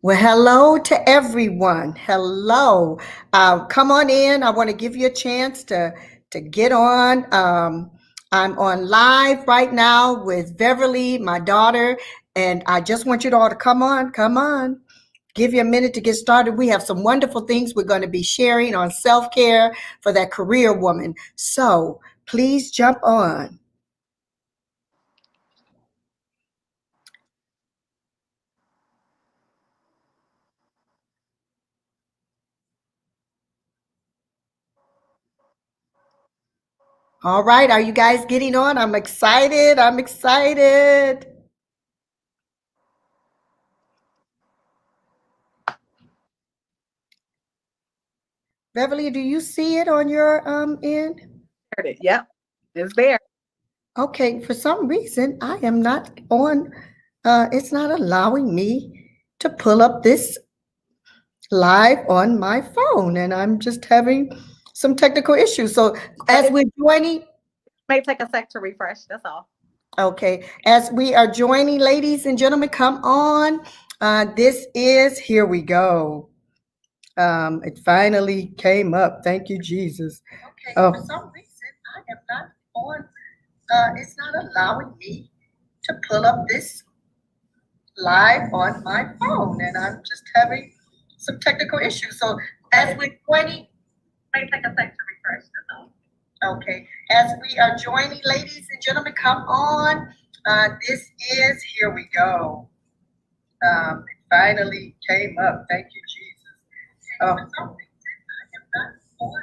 Well, hello to everyone. Hello. Come on in. I want to give you a chance to get on. I'm on live right now with Beverly, my daughter, and I just want you all to come on. Come on. Give you a minute to get started. We have some wonderful things we're going to be sharing on self care for that career woman. So please jump on. All right. Are you guys getting on? I'm excited. I'm excited. Beverly, do you see it on your end? It. Yep, it's there. Okay, for some reason I am not on. It's not allowing me to pull up this live on my phone, and I'm just having some technical issues. So as It we're joining, may take a sec to refresh. That's all. okay, as we are joining, ladies and gentlemen, come on. This is here we go. It finally came up. Thank you, Jesus. Okay, for some reason I am not on. It's not allowing me to pull up this live on my phone, and I'm just having some technical issues. So as we're joining, may take a sec to refresh. That's all. Okay, as we are joining, ladies and gentlemen, come on. This is here we go. It finally came up. Thank you, Jesus. For some reason, I am not on.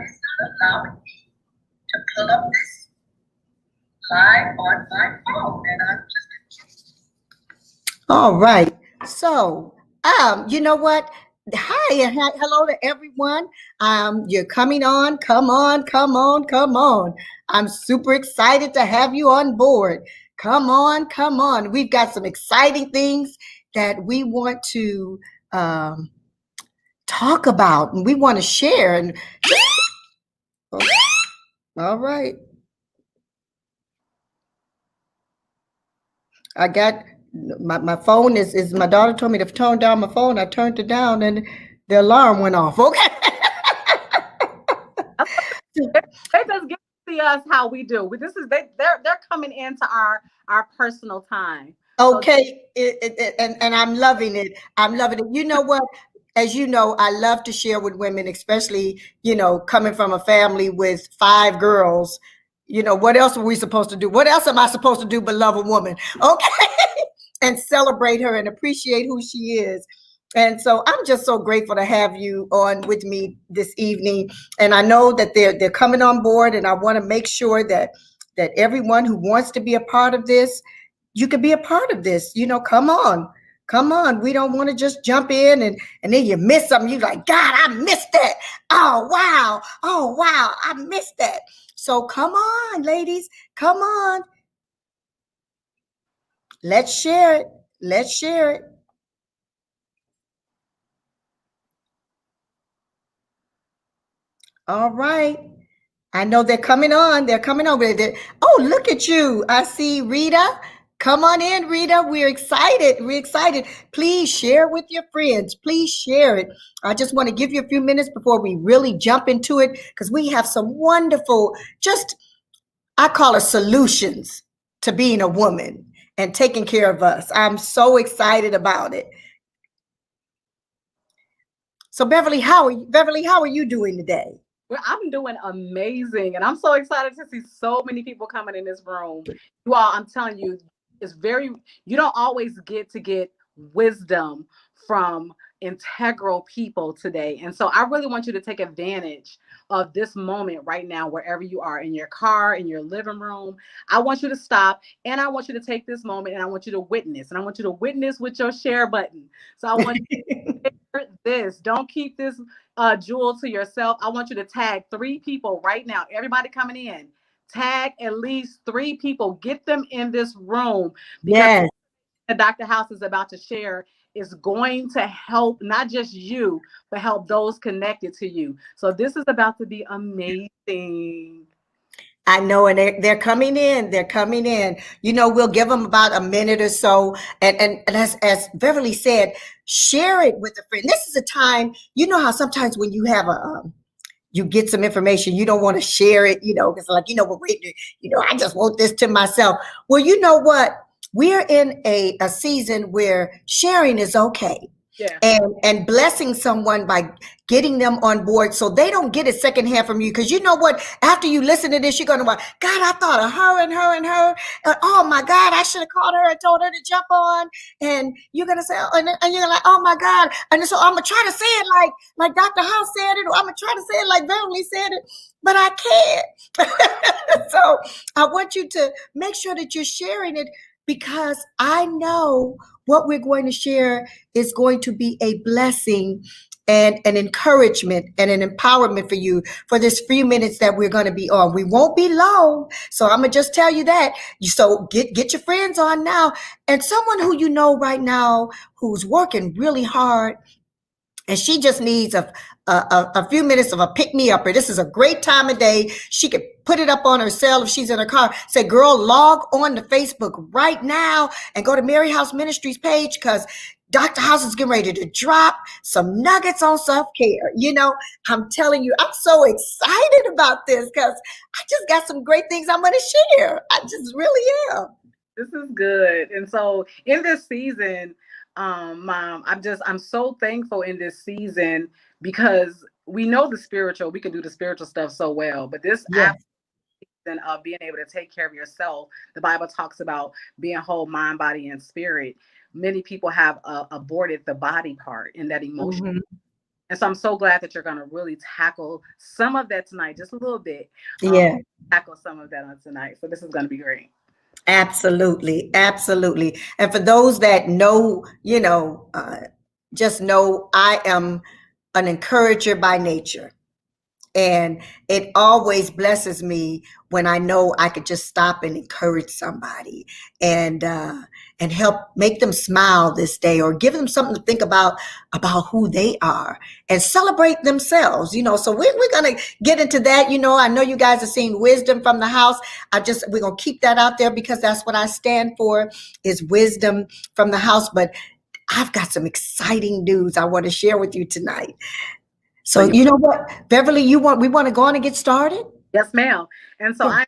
It's not allowing me to pull up this live on my phone, and I'm just. All right. So, you know what? Hi and hello to everyone. You're coming on. Come on, come on, come on. I'm super excited to have you on board. Come on, come on. We've got some exciting things that we want to um, talk about and we want to share. And all right, I got my phone is my daughter told me to tone down my phone. I turned it down and the alarm went off. Okay. They just get to see us how we do. This is they're coming into our personal time. Okay, and I'm loving it. I'm loving it. You know what? As you know, I love to share with women, especially, coming from a family with five girls. What else are we supposed to do? What else am I supposed to do but love a woman? Okay. And celebrate her and appreciate who she is. And so I'm just so grateful to have you on with me this evening. And I know that they're coming on board, and I want to make sure that everyone who wants to be a part of this, you could be a part of this. Come on. Come on. We don't want to just jump in and then you miss something. You're like, God, I missed that. Oh, wow. Oh, wow. I missed that. So come on, ladies. Come on. Let's share it. Let's share it. All right. I know they're coming on. They're coming over there. Oh, look at you. I see Rita. Come on in, Rita. We're excited. We're excited. Please share with your friends. Please share it. I just want to give you a few minutes before we really jump into it because we have some wonderful, just, I call it solutions to being a woman and taking care of us. I'm so excited about it. So Beverly, how are you doing today? Well, I'm doing amazing, and I'm so excited to see so many people coming in this room. You all, I'm telling you, it's very. You don't always get wisdom from integral people today, and so I really want you to take advantage of this moment right now, wherever you are, in your car, in your living room. I want you to stop, and I want you to take this moment, and I want you to witness, and I want you to witness with your share button. So I want you to share this. Don't keep this jewel to yourself. I want you to tag 3 people right now. Everybody coming in, tag at least 3 people. Get them in this room because Yes. Dr. House is about to share is going to help not just you, but help those connected to you. So this is about to be amazing. I know, and they're coming in. They're coming in. We'll give them about a minute or so, and as Beverly said, share it with a friend. This is a time. You know how sometimes when you have you get some information, you don't want to share it. Because we're waiting. I just want this to myself. Well, you know what? We're in a season where sharing is okay. Yeah. And blessing someone by getting them on board so they don't get it secondhand from you. Because you know what? After you listen to this, you're going to go, God, I thought of her and her and her. Oh my God, I should have called her and told her to jump on. And you're going to say, and you're like, oh my God. And so I'm going to try to say it like Dr. House said it, or I'm going to try to say it like Beverly said it, but I can't. So I want you to make sure that you're sharing it, because I know what we're going to share is going to be a blessing and an encouragement and an empowerment for you for this few minutes that we're going to be on. We won't be long, so I'm going to just tell you that. So get your friends on now, and someone who you know right now who's working really hard, and she just needs a few minutes of a pick-me-upper. This is a great time of day. She could put it up on her cell if she's in her car. Say, girl, log on to Facebook right now and go to Mary House Ministries page, because Dr. House is getting ready to drop some nuggets on self-care. I'm telling you, I'm so excited about this because I just got some great things I'm going to share. I just really am. This is good. And so in this season, Mom, I'm so thankful in this season, because we know we can do the spiritual stuff so well, but this season of being able to take care of yourself, the Bible talks about being whole, mind, body, and spirit. Many people have aborted the body part in that emotion. Mm-hmm. And so I'm so glad that you're going to really tackle some of that tonight, just a little bit. Tackle some of that on tonight. So this is going to be great. Absolutely. Absolutely. And for those that know, just know I am an encourager by nature. And it always blesses me when I know I could just stop and encourage somebody and help make them smile this day, or give them something to think about who they are and celebrate themselves. So we're going to get into that. I know you guys are seeing wisdom from the house. We're going to keep that out there, because that's what I stand for, is wisdom from the house. But I've got some exciting news I want to share with you tonight. So you know what, Beverly, we want to go on and get started? Yes, ma'am. And so I'm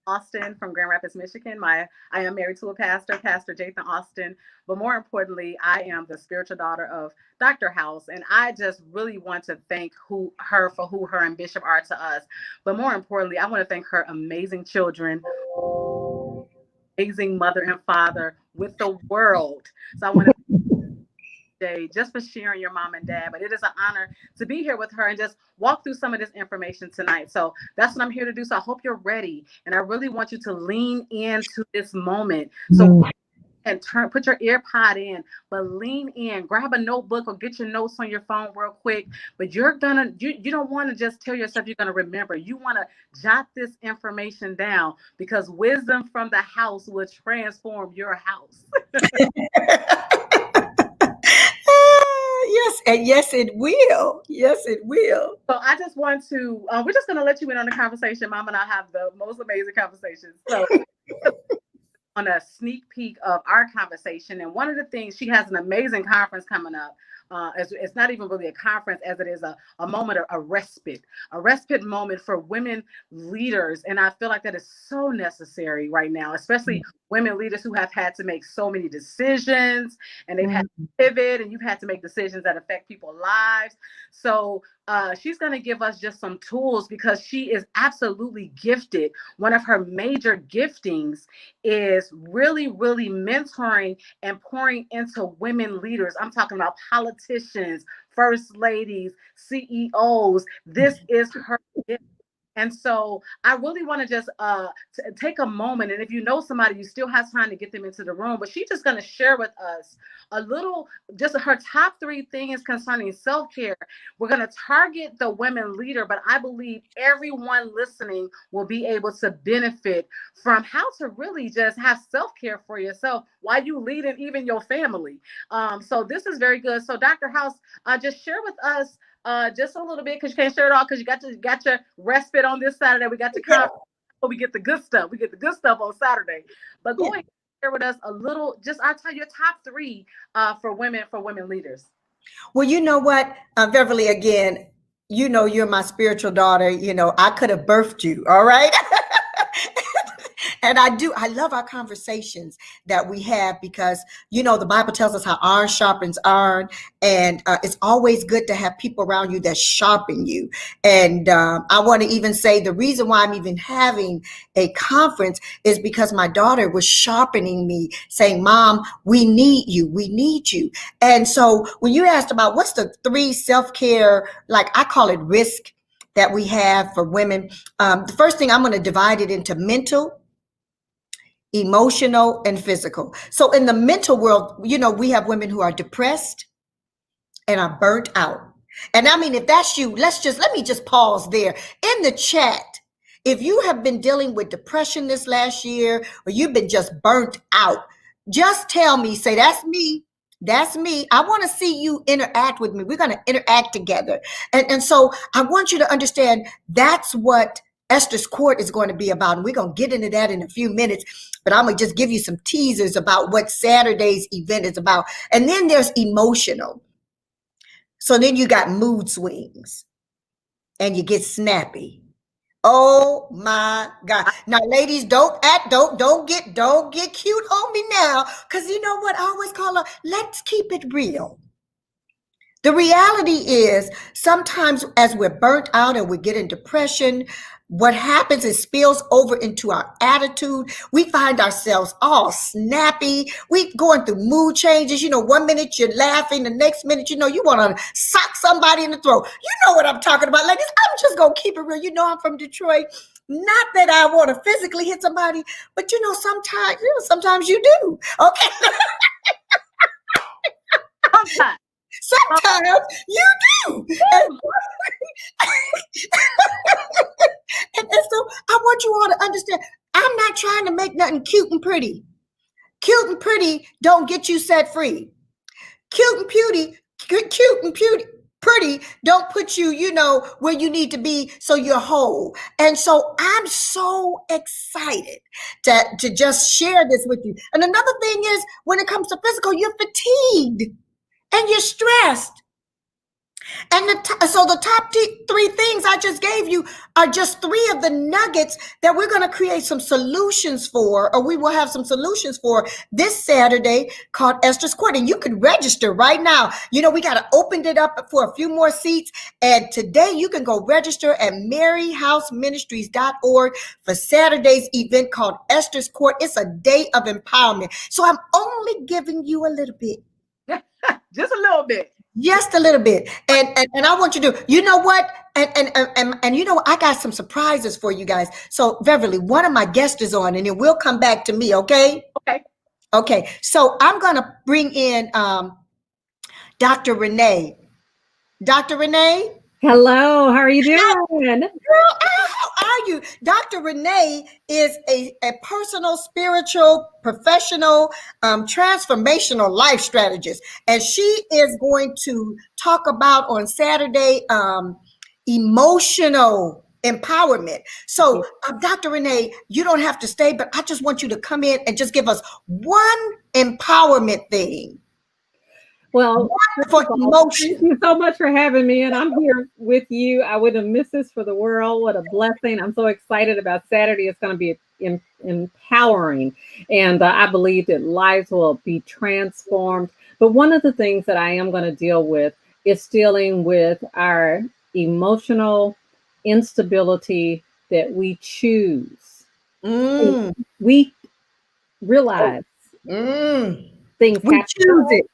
Austin from Grand Rapids, Michigan. I am married to a pastor, Pastor Jathan Austin. But more importantly, I am the spiritual daughter of Dr. House. And I just really want to thank her for who her and Bishop are to us. But more importantly, I want to thank her amazing children, amazing mother and father with the world. So I want to just for sharing your mom and dad, but it is an honor to be here with her and just walk through some of this information tonight. So that's what I'm here to do. So I hope you're ready, and I really want you to lean into this moment. So and put your ear pod in, but lean in, grab a notebook or get your notes on your phone real quick. But you don't want to just tell yourself you're going to remember. You want to jot this information down, because wisdom from the house will transform your house. Yes, and yes, it will. Yes, it will. So I just want to, we're just going to let you in on the conversation. Mom and I have the most amazing conversations. So on a sneak peek of our conversation. And one of the things, she has an amazing conference coming up. It's not even really a conference, as it is a moment of a respite moment for women leaders. And I feel like that is so necessary right now, especially women leaders who have had to make so many decisions, and they've had to pivot, and you've had to make decisions that affect people's lives. So she's going to give us just some tools, because she is absolutely gifted. One of her major giftings is really, really mentoring and pouring into women leaders. I'm talking about politicians, first ladies, CEOs. This is her gift. And so I really want to just take a moment. And if you know somebody, you still have time to get them into the room. But she's just going to share with us a little, just her top 3 things concerning self-care. We're going to target the women leader, but I believe everyone listening will be able to benefit from how to really just have self-care for yourself while you lead and even your family. So this is very good. So Dr. House, just share with us just a little bit, because you can't share it all, because you got your respite on this Saturday. We got to come. we get the good stuff. We get the good stuff on Saturday. But go ahead and share with us a little, just I'll tell you your top three for women leaders. Well, you know what, Beverly, again, you know, you're my spiritual daughter. You know, I could have birthed you. All right. And I love our conversations that we have because, you know, the Bible tells us how iron sharpens iron. And it's always good to have people around you that sharpen you. And I want to even say the reason why I'm even having a conference is because my daughter was sharpening me, saying, Mom, we need you. We need you. And so when you asked about what's the 3 self-care, like I call it risk that we have for women, the first thing, I'm going to divide it into mental, emotional, and physical. So in the mental world, you know, we have women who are depressed and are burnt out. And I mean, if that's you, let me just pause there. In the chat, if you have been dealing with depression this last year, or you've been just burnt out, just tell me, say, that's me. That's me. I want to see you interact with me. We're going to interact together. And so I want you to understand that's what Esther's Court is going to be about. And we're going to get into that in a few minutes. But I'm going to just give you some teasers about what Saturday's event is about. And then there's emotional. So then you got mood swings and you get snappy. Oh my God. Now, ladies, don't get cute on me now. Because you know what? I always call her, let's keep it real. The reality is sometimes as we're burnt out and we get in depression, what happens is spills over into our attitude. We find ourselves all snappy. We going through mood changes. You know, one minute you're laughing, the next minute, you know, you want to sock somebody in the throat. You know what I'm talking about, ladies. I'm just going to keep it real. You know, I'm from Detroit. Not that I want to physically hit somebody, but you know, sometimes you do. Okay. Sometimes you do. And so I want you all to understand, I'm not trying to make nothing cute and pretty. Cute and pretty don't get you set free. Cute and pretty don't put you, you know, where you need to be so you're whole. And so I'm so excited to just share this with you. And another thing is, when it comes to physical, you're fatigued and you're stressed. And so the top 3 things I just gave you are just 3 of the nuggets that we're going to create some solutions for, or we will have some solutions for this Saturday called Esther's Court. And you could register right now. You know, we got to open it up for a few more seats. And today you can go register at maryhouseministries.org for Saturday's event called Esther's Court. It's a day of empowerment. So I'm only giving you a little bit. Just a little bit. Just a little bit. And I want you to, you know what? And you know, I got some surprises for you guys. So Beverly, one of my guests is on and it will come back to me. Okay. Okay. So I'm going to bring in Dr. Renee. Dr. Renee. Hello. How are you doing? Girl, how are you? Dr. Renee is a personal, spiritual, professional, transformational life strategist. And she is going to talk about on Saturday, emotional empowerment. So Dr. Renee, you don't have to stay, but I just want you to come in and just give us one empowerment thing. Well, for emotion. Thank you so much for having me, and I'm here with you. I wouldn't have missed this for the world. What a blessing. I'm so excited about Saturday. It's going to be empowering, and I believe that lives will be transformed. But one of the things that I am going to deal with is dealing with our emotional instability that we choose. We realize things we happen. Choose it.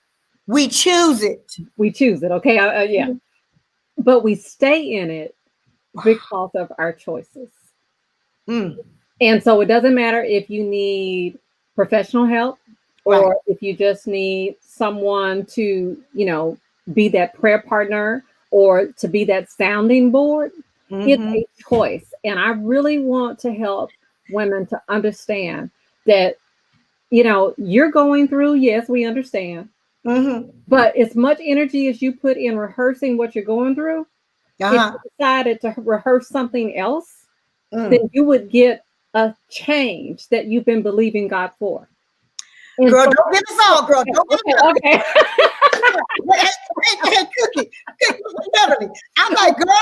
We choose it. We choose it. Okay. Yeah. But we stay in it because of our choices. And so it doesn't matter if you need professional help or if you just need someone to, you know, be that prayer partner or to be that sounding board. It's a choice. And I really want to help women to understand that, you know, you're going through, yes, we understand. But as much energy as you put in rehearsing what you're going through, if you decided to rehearse something else, then you would get a change that you've been believing God for. And Girl, don't give us all, girl. Don't give us all. okay. Hey, Cookie, Beverly. I'm like, girl,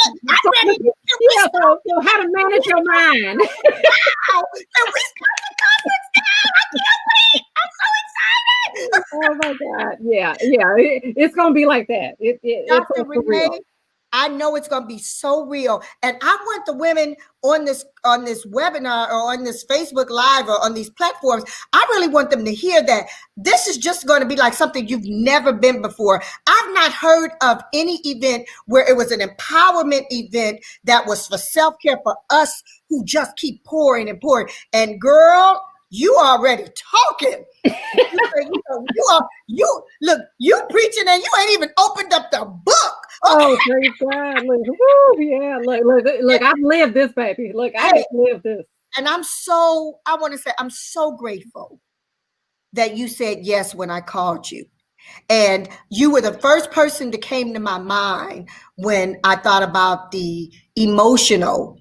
I'm ready. Yeah, so how to manage your mind. And we start the conference now. I can't wait. I'm so excited. Oh my God. Yeah. It's going to be like that. Dr. It's for real. Renee, I know it's going to be so real. And I want the women on this webinar or on this Facebook Live or on these platforms, I really want them to hear that this is just going to be like something you've never been before. I've not heard of any event where it was an empowerment event that was for self-care for us who just keep pouring and pouring. And girl, you already talking. You preaching and you ain't even opened up the book. Okay. Oh, praise God. Look, woo, yeah. Look, I've lived this, baby. Look, I have lived this. And I'm so grateful that you said yes when I called you. And you were the first person that came to my mind when I thought about the emotional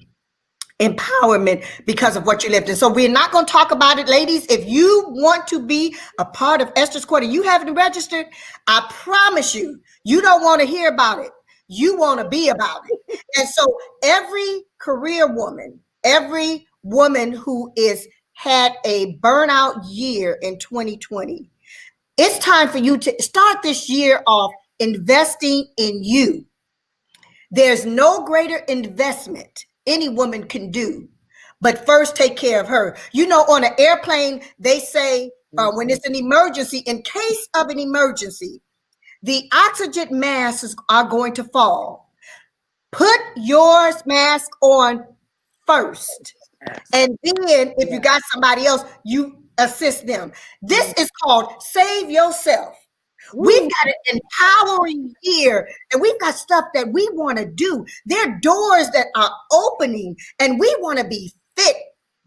empowerment because of what you lived in. So we're not going to talk about it, ladies. If you want to be a part of Esther's Court and you haven't registered, I promise you, you don't want to hear about it. You want to be about it. And so every career woman, every woman who had a burnout year in 2020, it's time for you to start this year off investing in you. There's no greater investment any woman can do, but first take care of her. You know, on an airplane, they say when it's an emergency, in case of an emergency, the oxygen masks are going to fall. Put your mask on first. And then if you got somebody else, you assist them. This is called Save Yourself. We've got an empowering year and we've got stuff that we want to do. There are doors that are opening and we want to be fit,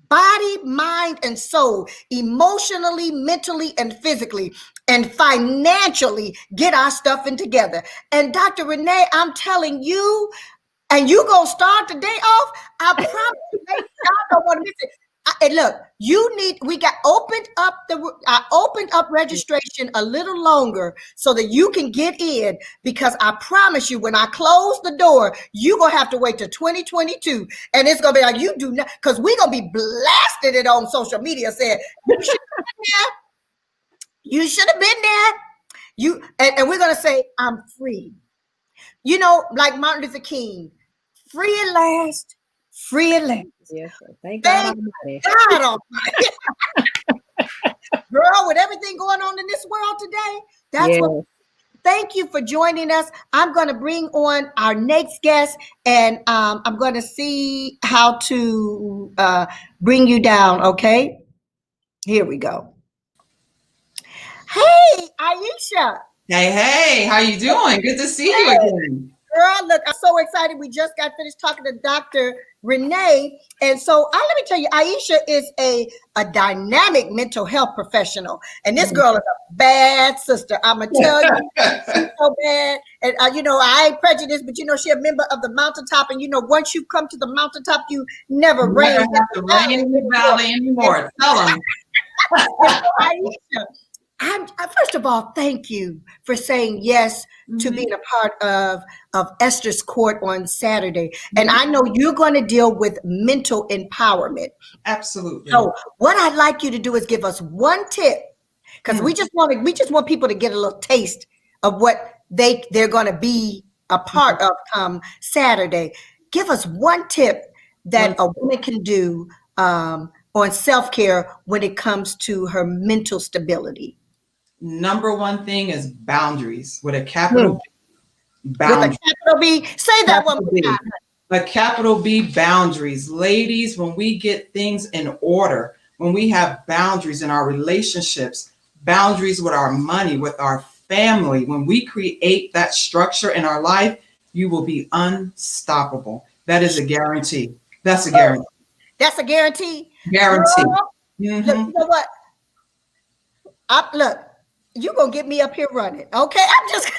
body, mind, and soul, emotionally, mentally, and physically, and financially get our stuff in together. And Dr. Renee, I'm telling you, and you gonna start the day off, I promise you, I don't want to miss it. And look, I opened up registration a little longer so that you can get in, because I promise you, when I close the door, you're going to have to wait till 2022. And it's going to be like, you do not, because we're going to be blasted it on social media saying, you should have been there. You should have been there. And we're going to say, I'm free. You know, like Martin Luther King, free at last, free at last. Yes, sir. Thank God Almighty. God Almighty. Girl, with everything going on in this world today, thank you for joining us. I'm going to bring on our next guest, and I'm going to see how to bring you down, okay? Here we go. Hey, Aisha. Hey, how you doing? Good to see you again. Girl, look, I'm so excited. We just got finished talking to Dr. Renee. And so let me tell you, Aisha is a dynamic mental health professional. And this girl is a bad sister. I'm going to tell you, she's so bad. And, I ain't prejudiced, but, she's a member of the mountaintop. And, once you come to the mountaintop, you never rain. Never have to rain in the valley anymore. Tell them. Aisha, first of all, thank you for saying yes to being a part of Esther's Court on Saturday. And I know you're going to deal with mental empowerment. Absolutely. So what I'd like you to do is give us one tip, because we just want people to get a little taste of what they're going to be a part of come Saturday. Give us one tip that a woman can do on self-care when it comes to her mental stability. Number one thing is boundaries with a capital B. Boundaries. With a capital B. Say that one more time. A capital B, boundaries. Ladies, when we get things in order, when we have boundaries in our relationships, boundaries with our money, with our family, when we create that structure in our life, you will be unstoppable. That is a guarantee. That's a guarantee. That's a guarantee? Guarantee. Look, you know what? Look, you're going to get me up here running, okay? I'm just,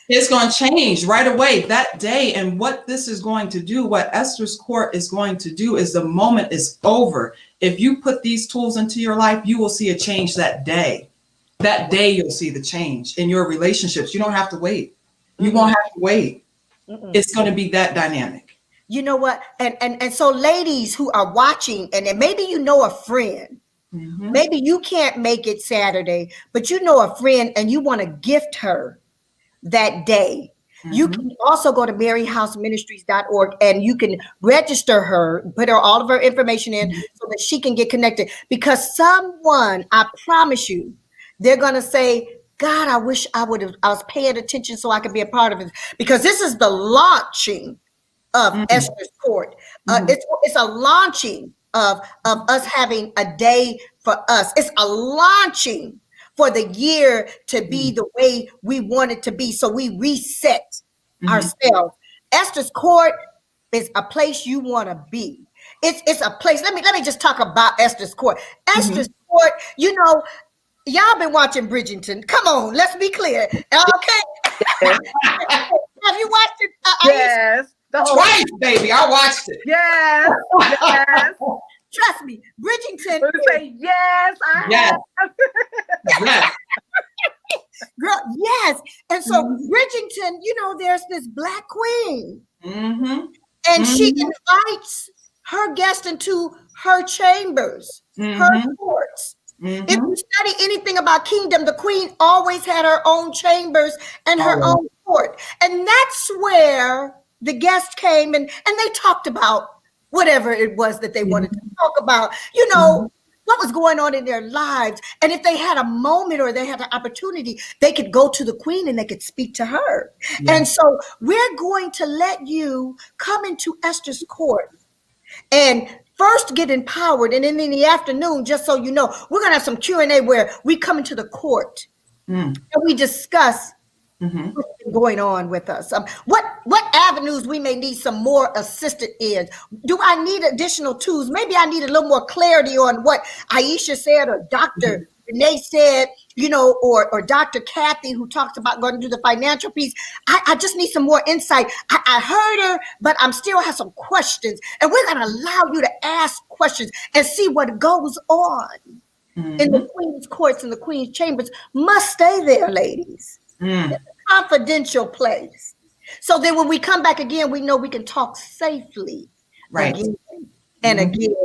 It's going to change right away that day. And what this is going to do, what Esther's Court is going to do, is the moment is over. If you put these tools into your life, you will see a change that day. That day, you'll see the change in your relationships. You don't have to wait. You won't have to wait. It's going to be that dynamic. You know what? And so ladies who are watching, and then maybe you know a friend, maybe you can't make it Saturday, but you know a friend and you want to gift her that day. You can also go to maryhouseministries.org and you can register her, put her all of her information in so that she can get connected. Because someone, I promise you, they're going to say, God, I wish I was paying attention so I could be a part of it. Because this is the launching of Esther's Court. It's a launching of us having a day for us. It's a launching for the year to be the way we want it to be. So we reset ourselves. Esther's Court is a place you want to be. It's a place. Let me just talk about Esther's Court. Esther's Court, you know, y'all been watching Bridgerton. Come on, let's be clear. Okay. Have you watched it? Yes. Twice, baby. I watched it. Yes. Yes. Trust me, Bridgerton. Say yes. Yes. Yes. Girl, yes. And so Bridgerton, you know, there's this Black queen. And she invites her guests into her chambers, her courts. If you study anything about kingdom, the queen always had her own chambers and her own court. And that's where the guests came and they talked about whatever it was that they wanted to talk about, you know, what was going on in their lives. And if they had a moment or they had an opportunity, they could go to the queen and they could speak to her. And so we're going to let you come into Esther's Court and first get empowered. And then in the afternoon, just so you know, we're going to have some Q&A where we come into the court and we discuss what's been going on with us. What avenues we may need some more assistance in. Do I need additional tools? Maybe I need a little more clarity on what Aisha said or Dr. Renee said, you know, or Dr. Kathy, who talks about going to do the financial piece. I just need some more insight. I heard her, but I'm still have some questions. And we're going to allow you to ask questions and see what goes on in the Queen's courts and the Queen's chambers. Must stay there, ladies. It's a confidential place. So then when we come back again, we know we can talk safely again and again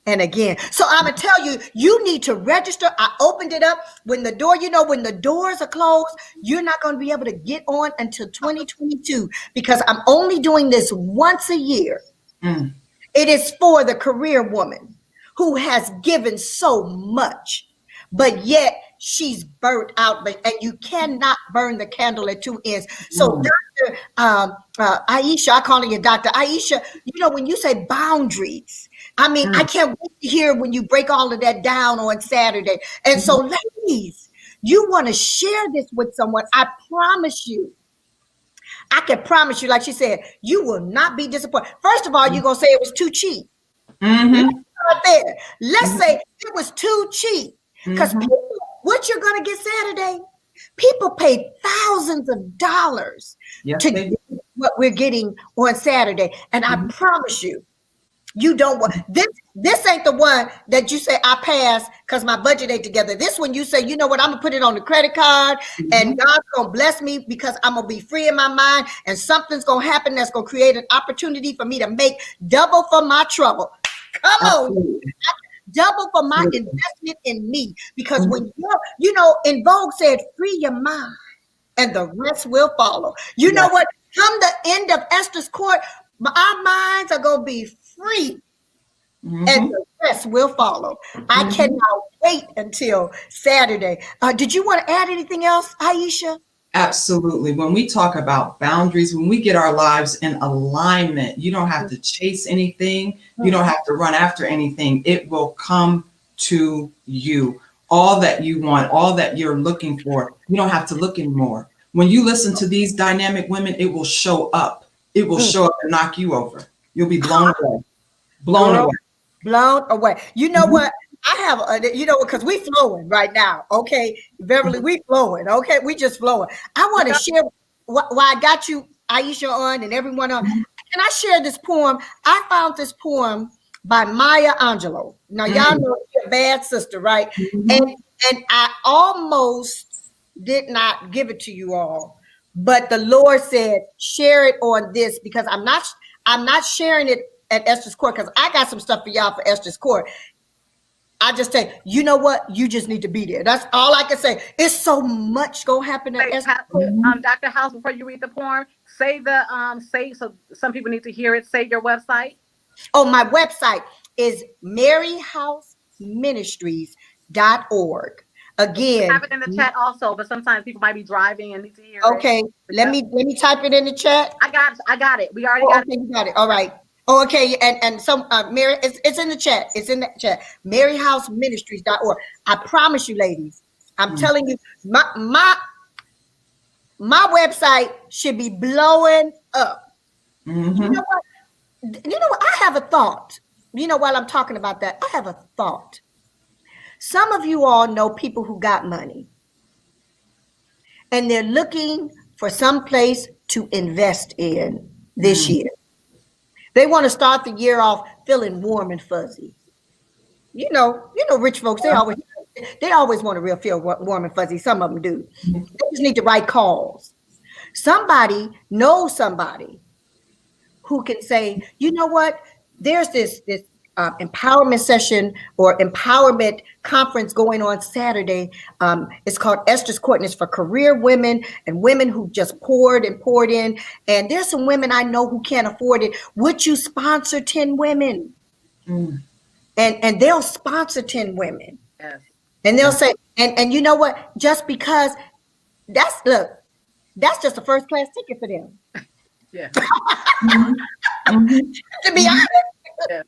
and again. So I'm going to tell you, you need to register. I opened it up when the door, you know, when the doors are closed, you're not going to be able to get on until 2022 because I'm only doing this once a year. It is for the career woman who has given so much, but yet she's burnt out, and you cannot burn the candle at two ends. So Dr. Aisha, I call you Dr. Aisha, you know, when you say boundaries, I mean, I can't wait to hear when you break all of that down on Saturday. And so ladies, you want to share this with someone. I promise you, I can promise you, like she said, you will not be disappointed. First of all, you're going to say it was too cheap. Right there. Let's say it was too cheap because people, what you're going to get Saturday, people pay thousands of dollars to get what we're getting on Saturday. And I promise you, you don't want this ain't the one that you say I pass because my budget ain't together. This one you say, you know what, I'm gonna put it on the credit card and God's gonna bless me because I'm gonna be free in my mind and something's gonna happen that's gonna create an opportunity for me to make double for my trouble. Come on. Double for my investment in me. Because when you're, you know, in Vogue said, free your mind and the rest will follow. You know what? Come the end of Esther's Court, our minds are going to be free and the rest will follow. I cannot wait until Saturday. Did you want to add anything else, Aisha? Absolutely. When we talk about boundaries, when we get our lives in alignment, you don't have to chase anything. You don't have to run after anything. It will come to you. All that you want, all that you're looking for, you don't have to look anymore. When you listen to these dynamic women, it will show up. It will show up and knock you over. You'll be blown away. Blown away. Blown away. You know what? I have, you know, because we flowing right now. Okay, Beverly, we flowing. Okay, we just flowing. I want to share. while I got you, Aisha, on and everyone on, can I share this poem? I found this poem by Maya Angelou. Now, y'all know she's a bad sister, right? And I almost did not give it to you all, but the Lord said, share it on this, because I'm not sharing it at Esther's Court, because I got some stuff for y'all for Esther's Court. I just say, you know what? You just need to be there. That's all I can say. It's so much gonna happen at Esther's Court. Dr. House, before you read the poem, say so some people need to hear it. Say your website. Oh, my website is maryhouseministries.org. Again, I have it in the chat also, but sometimes people might be driving and need to hear it. Okay, let me type it in the chat. I got it. We already got it. You got it. All right. Oh, okay, and some Mary, it's in the chat. It's in the chat. maryhouseministries.org. I promise you, ladies, I'm telling you, my website should be blowing up. You know what? I have a thought. While I'm talking about that, I have a thought. Some of you all know people who got money, and they're looking for some place to invest in this year. They want to start the year off feeling warm and fuzzy. Rich folks, they always want to feel warm and fuzzy. Some of them do. They just need the right calls. Somebody knows somebody who can say, you know what? There's this empowerment session or empowerment conference going on Saturday. It's called Esther's Court, and it's for career women and women who just poured in. And there's some women I know who can't afford it. Would you sponsor 10 women? And they'll sponsor 10 women. Yes. And they'll say, and you know what? Just because that's just a first class ticket for them. Yeah. To be honest. Yeah.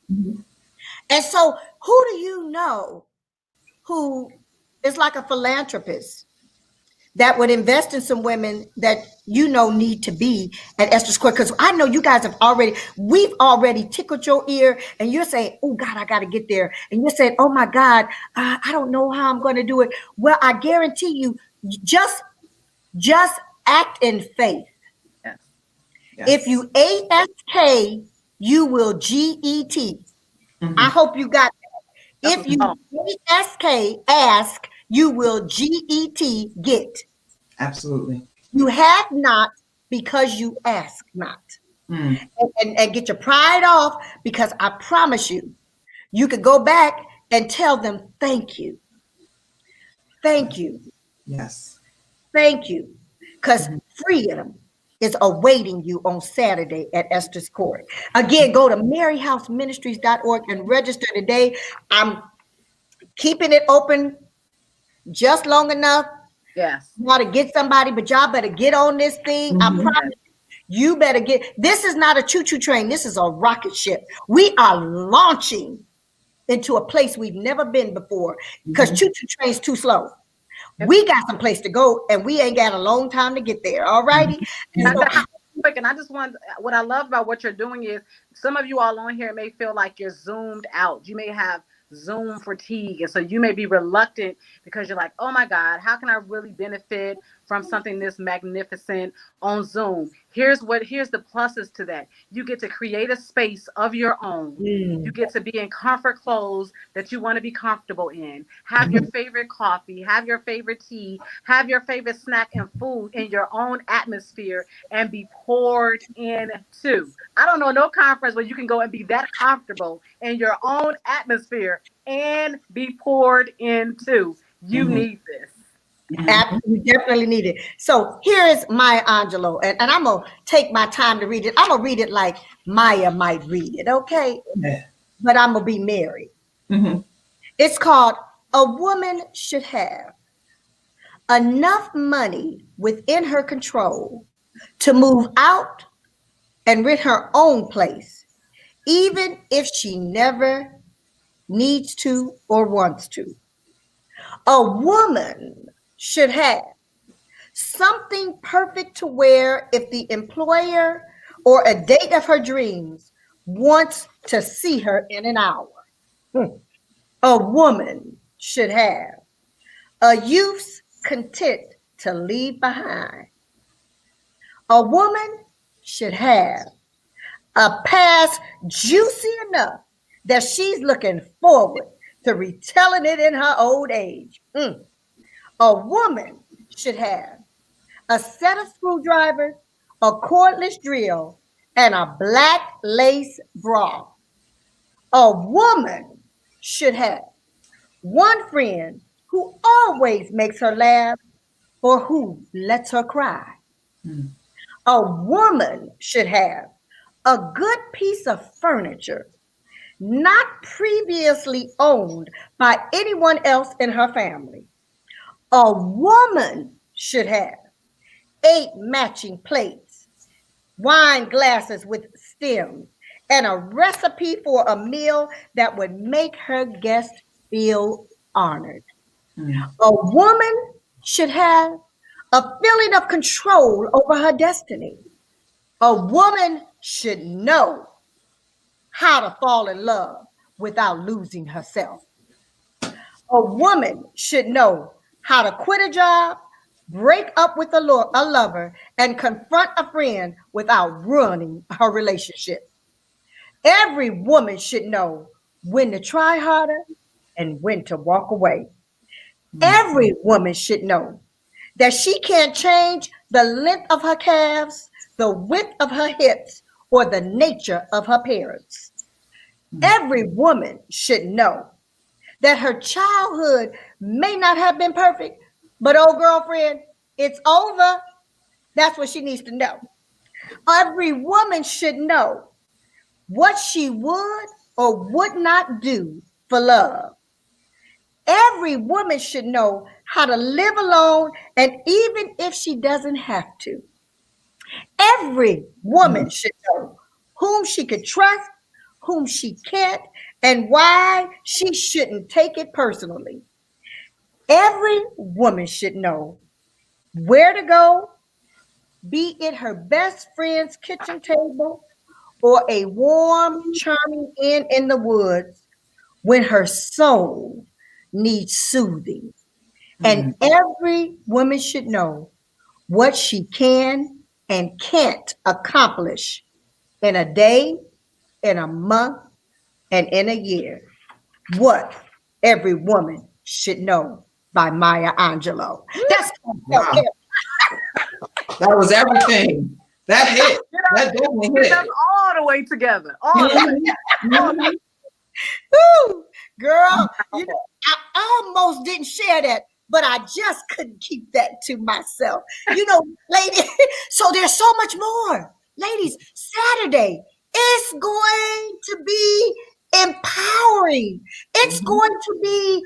And so who do you know who is like a philanthropist that would invest in some women that need to be at Esther's Court? Because I know you guys we've already tickled your ear, and you're saying, oh God, I got to get there. And you're saying, oh my God, I don't know how I'm going to do it. Well, I guarantee you, just act in faith. Yes. Yes. If you ASK, you will GET. I hope you got that. If you ask, you will GET, get. Absolutely. You have not because you ask not. And get your pride off, because I promise you, you could go back and tell them, thank you. Thank you. Yes. Thank you. Because freedom is awaiting you on Saturday at Esther's Court. Again, go to maryhouseministries.org and register today. I'm keeping it open just long enough. Yes. To get somebody, but y'all better get on this thing. I promise you better get. This is not a choo-choo train. This is a rocket ship. We are launching into a place we've never been before, because choo-choo train's too slow. We got some place to go, and we ain't got a long time to get there. All righty. And I just want, what I love about what you're doing is, some of you all on here may feel like you're zoomed out. You may have Zoom fatigue, and so you may be reluctant because you're like, oh my God, how can I really benefit from something this magnificent on Zoom? Here's the pluses to that. You get to create a space of your own. You get to be in comfort clothes that you want to be comfortable in. Have your favorite coffee, have your favorite tea, have your favorite snack and food in your own atmosphere, and be poured into. I don't know no conference where you can go and be that comfortable in your own atmosphere and be poured into. You need this. You definitely need it. So here is Maya Angelou, and I'm going to take my time to read it. I'm going to read it like Maya might read it, okay? Yeah. But I'm going to be Mary. It's called A Woman Should Have Enough Money Within Her Control to Move Out and Rent Her Own Place, even if she never needs to or wants to. A woman should have something perfect to wear if the employer or a date of her dreams wants to see her in an hour. A woman should have a youth's content to leave behind. A woman should have a past juicy enough that she's looking forward to retelling it in her old age. A woman should have a set of screwdrivers, a cordless drill, and a black lace bra. A woman should have one friend who always makes her laugh or who lets her cry. A woman should have a good piece of furniture not previously owned by anyone else in her family. A woman should have 8 matching plates, wine glasses with stems, and a recipe for a meal that would make her guests feel honored. A woman should have a feeling of control over her destiny. A woman should know how to fall in love without losing herself. A woman should know how to quit a job, break up with a lover, and confront a friend without ruining her relationship. Every woman should know when to try harder and when to walk away. Every woman should know that she can't change the length of her calves, the width of her hips, or the nature of her parents. Every woman should know that her childhood may not have been perfect, but oh, girlfriend, it's over. That's what she needs to know. Every woman should know what she would or would not do for love. Every woman should know how to live alone, and even if she doesn't have to. Every woman should know whom she could trust, whom she can't, and why she shouldn't take it personally. Every woman should know where to go, be it her best friend's kitchen table or a warm, charming inn in the woods when her soul needs soothing. And every woman should know what she can and can't accomplish in a day, in a month, and in a year. What every woman should know by Maya Angelou. That's Wow. That was everything. That hit. That definitely hit. That's all the way together. All the way. Woo, girl, you know, I almost didn't share that, but I just couldn't keep that to myself. You know, lady, so there's so much more. Ladies, Saturday is going to be empowering. It's going to be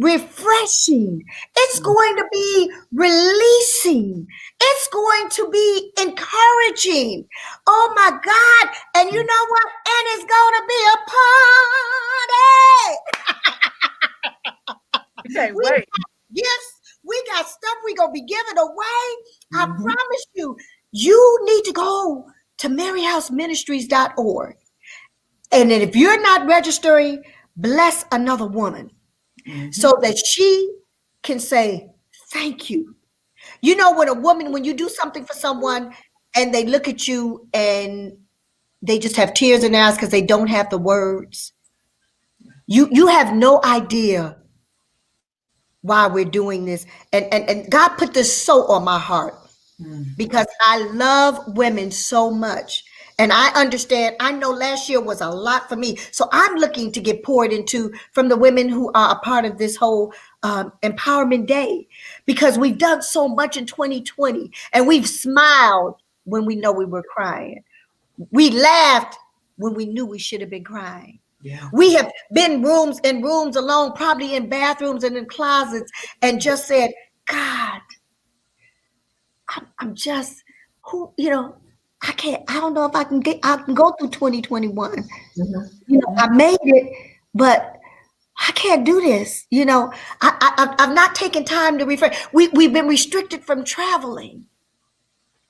refreshing. It's going to be releasing. It's going to be encouraging. Oh my God. And you know what? And it's going to be a party. Okay, wait. Gifts. We got stuff we're going to be giving away. I promise you, you need to go to maryhouseministries.org. And then if you're not registering, bless another woman so that she can say, thank you. You know, when you do something for someone and they look at you and they just have tears in their eyes because they don't have the words, you have no idea why we're doing this. And God put this so on my heart because I love women so much. And I understand, I know last year was a lot for me. So I'm looking to get poured into from the women who are a part of this whole empowerment day, because we've done so much in 2020 and we've smiled when we know we were crying. We laughed when we knew we should have been crying. Yeah. We have been in rooms alone, probably in bathrooms and in closets, and just said, God, I'm just, I don't know if I can go through 2021. I made it, but I can't do this. I've not taken time to refresh. We've been restricted from traveling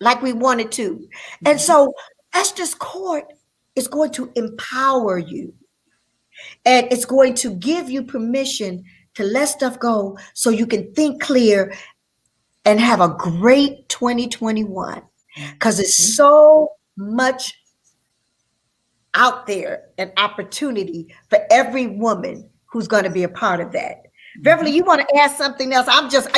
like we wanted to. And so Esther's Court is going to empower you. And it's going to give you permission to let stuff go so you can think clear and have a great 2021. because it's so much out there, an opportunity for every woman who's going to be a part of that. Beverly, you want to add something else? I'm just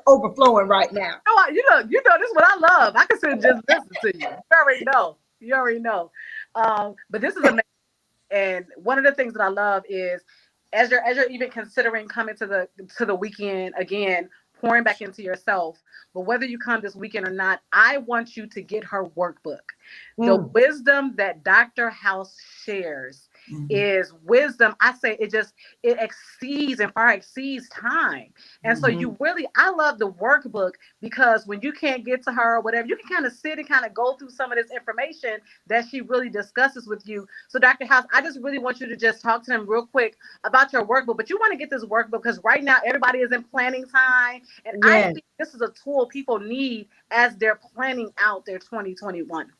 overflowing right now. You know, this is what I love. I can sit and just listen to you. You already know. But this is amazing. And one of the things that I love is as you're even considering coming to the weekend again, pouring back into yourself. But whether you come this weekend or not, I want you to get her workbook. The wisdom that Dr. House shares is wisdom. I say it exceeds and far exceeds time. And so I love the workbook because when you can't get to her or whatever, you can kind of sit and kind of go through some of this information that she really discusses with you. So Dr. House, I just really want you to just talk to them real quick about your workbook, but you want to get this workbook because right now everybody is in planning time. And I think this is a tool people need as they're planning out their 2021.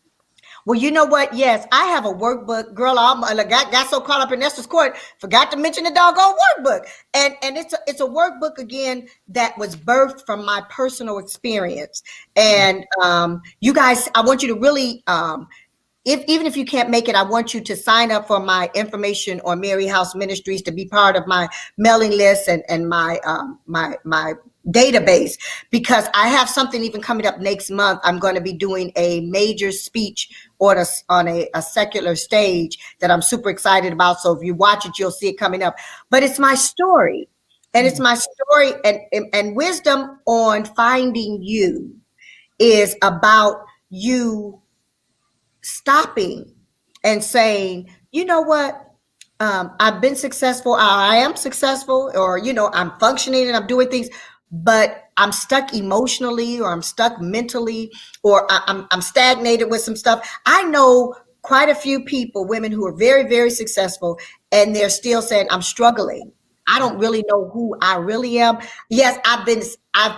Well, you know what? Yes, I have a workbook. Girl, I got so caught up in Esther's Court, forgot to mention the doggone workbook. And it's a workbook, again, that was birthed from my personal experience. And you guys, I want you to really, even if you can't make it, I want you to sign up for my information on Mary House Ministries to be part of my mailing list and my database, because I have something even coming up next month. I'm going to be doing a major speech on a secular stage that I'm super excited about. So if you watch it, you'll see it coming up. But it's my story, and it's my story, and wisdom on finding you is about you stopping and saying, you know what? I've been successful. I am successful, or, I'm functioning and I'm doing things, but I'm stuck emotionally, or I'm stuck mentally, or I'm stagnated with some stuff. I know quite a few people, women who are very, very successful, and they're still saying, I'm struggling. I don't really know who I really am. Yes, I've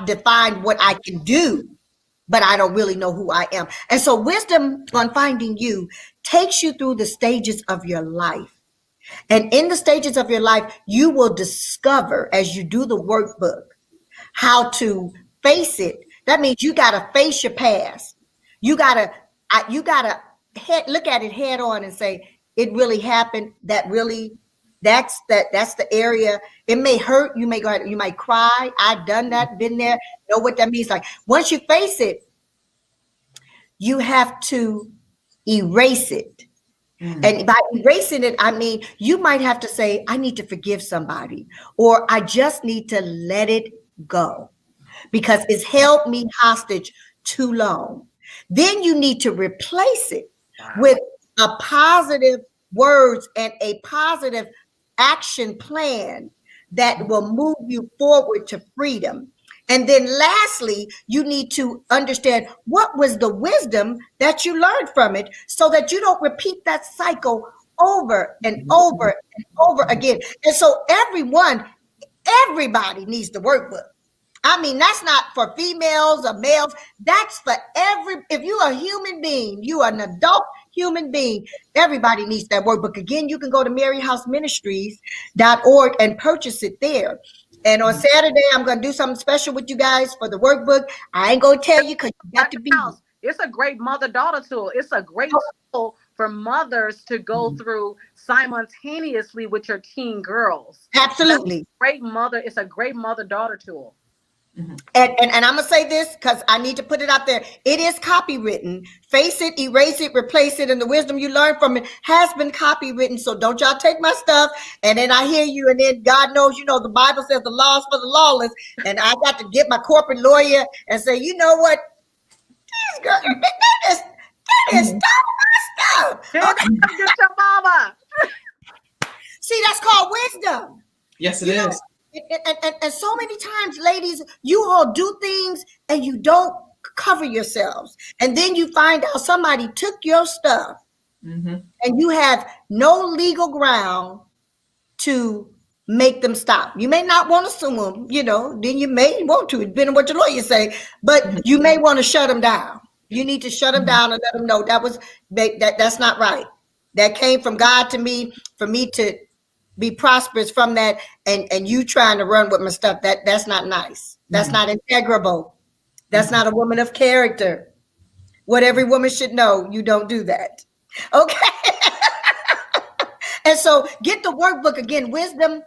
defined what I can do, but I don't really know who I am. And so wisdom on finding you takes you through the stages of your life. And in the stages of your life, you will discover, as you do the workbook, how to face it. That means you got to face your past. You got to look at it head on and say, it really happened. That's the area. It may hurt. You might cry. I've done that, been there, know what that means. Like, once you face it, you have to erase it. And by erasing it, I mean, you might have to say, I need to forgive somebody, or I just need to let it go because it's held me hostage too long. Then you need to replace it with a positive words and a positive action plan that will move you forward to freedom. And then lastly, you need to understand what was the wisdom that you learned from it so that you don't repeat that cycle over and over and over again. And so everybody needs the workbook. I mean, that's not for females or males. That's for if you're a human being, you are an adult human being, everybody needs that workbook. Again, you can go to maryhouseministries.org and purchase it there. And on Saturday, I'm going to do something special with you guys for the workbook. I ain't going to tell you because you got to be. It's a great mother-daughter tool. It's a great tool for mothers to go through simultaneously with your teen girls. Absolutely. It's a great mother-daughter tool. And I'm going to say this because I need to put it out there. It is copywritten. Face it, erase it, replace it. And the wisdom you learn from it has been copywritten. So don't y'all take my stuff. And then I hear you. And then God knows, the Bible says the law is for the lawless. And I got to get my corporate lawyer and say, you know what? This girl, that is stole my stuff. Okay. Get your mama. See, that's called wisdom. Yes, it is. And so many times, ladies, you all do things and you don't cover yourselves. And then you find out somebody took your stuff and you have no legal ground to make them stop. You may not want to sue them, then you may want to, depending on what your lawyer say, but you may want to shut them down. You need to shut them down and let them know that's not right. That came from God to me, for me to be prosperous from that, and you trying to run with my stuff. That's not nice. That's not integrable. That's not a woman of character. what every woman should know, you don't do that. Okay. And so get the workbook again, Wisdom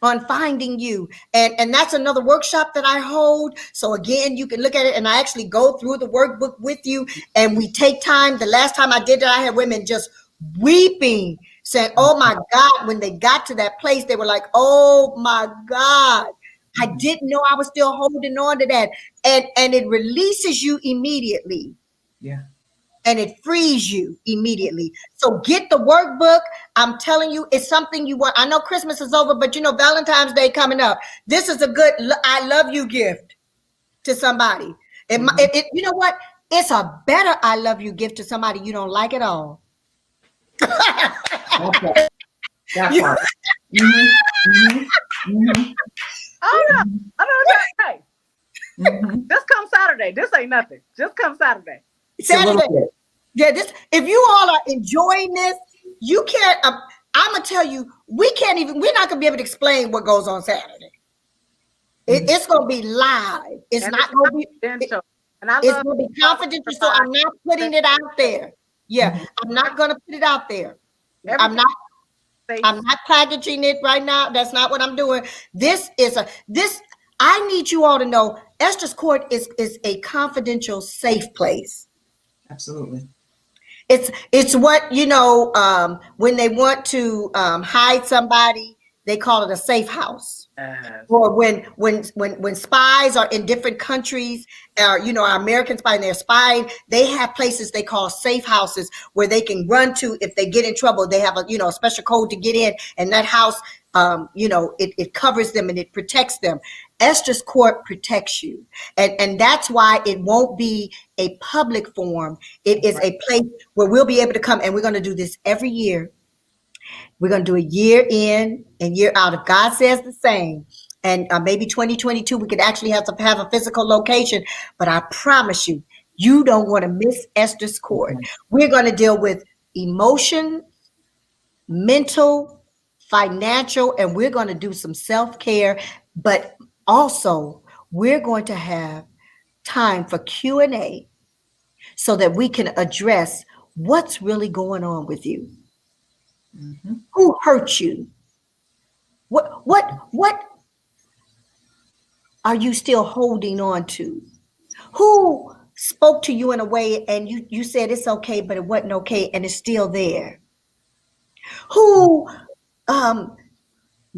on Finding You. And that's another workshop that I hold. So again, you can look at it, and I actually go through the workbook with you, and we take time. The last time I did that, I had women just weeping, saying, oh my God, when they got to that place, they were like, oh my God, I didn't know I was still holding on to that. And it releases you immediately. Yeah. And it frees you immediately. So get the workbook. I'm telling you, it's something you want. I know Christmas is over, but you know, Valentine's Day coming up. This is a good I love you gift to somebody. You know what? It's a better I love you gift to somebody you don't like at all. Okay. That part. Oh no, I know. Hey, just come Saturday. This ain't nothing. Just come Saturday. Saturday. Yeah, this. If you all are enjoying this, you can't. I'm gonna tell you, we're not gonna be able to explain what goes on Saturday. It's gonna be live. It's not gonna be. It's gonna be confidential. So I'm not putting it out there. Yeah, I'm not gonna put it out there. I'm not packaging it right now. That's not what I'm doing. I need you all to know Esther's Court is a confidential, safe place. Absolutely. It's what, you know, when they want to hide somebody, they call it a safe house. Or when spies are in different countries, you know, our American spy and they're spying, they have places they call safe houses where they can run to if they get in trouble. They have a special code to get in, and that house, you know, it covers them and it protects them. Esther's Court protects you, and that's why it won't be a public forum. It is a place where we'll be able to come, and we're going to do this every year. We're going to do a year in and year out. If God says the same, and maybe 2022, we could actually have a physical location. But I promise you, you don't want to miss Esther's Court. We're going to deal with emotion, mental, financial, and we're going to do some self-care. But also, we're going to have time for Q&A so that we can address what's really going on with you. Who hurt you? What are you still holding on to? Who spoke to you in a way and you said it's okay, but it wasn't okay, and it's still there? Who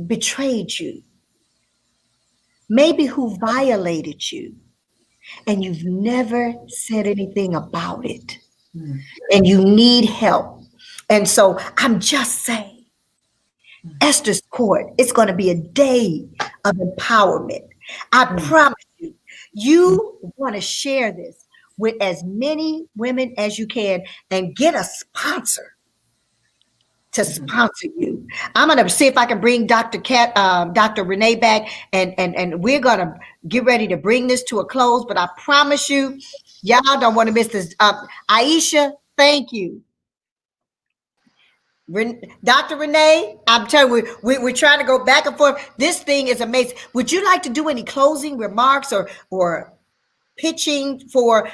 betrayed you? Maybe who violated you, and you've never said anything about it, and you need help. And so I'm just saying, Esther's Court, it's going to be a day of empowerment. I promise you, you want to share this with as many women as you can and get a sponsor to sponsor you. I'm going to see if I can bring Dr. Renee back, and we're going to get ready to bring this to a close. But I promise you, y'all don't want to miss this. Aisha, thank you. Dr. Renee, I'm telling you, we're trying to go back and forth. This thing is amazing. Would you like to do any closing remarks or pitching for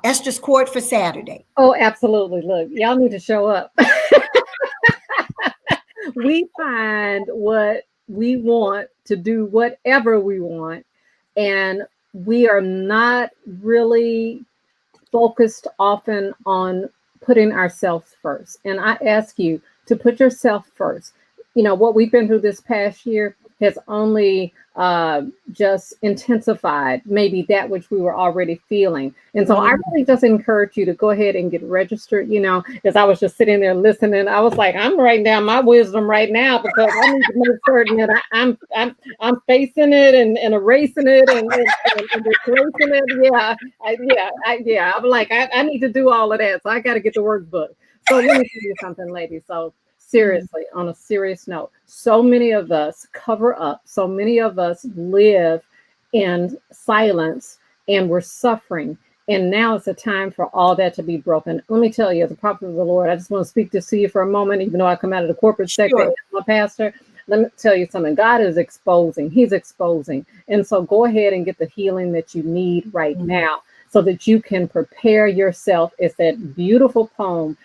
Esther's Court for Saturday? Oh, absolutely. Look, y'all need to show up. We find what we want to do, whatever we want, and we are not really focused often on putting ourselves first. And I ask you to put yourself first. You know, what we've been through this past year has only just intensified maybe that which we were already feeling. And so I really just encourage you to go ahead and get registered. You know, as I was just sitting there listening, I was like, I'm writing down my wisdom right now, because I need to make certain that I'm facing it and erasing it and replacing it. Yeah. I'm like, I need to do all of that. So I got to get the workbook. So let me tell you something, ladies. So seriously, on a serious note, so many of us cover up, so many of us live in silence, and we're suffering. And now it's a time for all that to be broken. Let me tell you, as a prophet of the Lord, I just want to speak this to you for a moment, even though I come out of the corporate sector and I'm a pastor. Let me tell you something. God is exposing. He's exposing. And so go ahead and get the healing that you need right now. so that you can prepare yourself as that beautiful poem.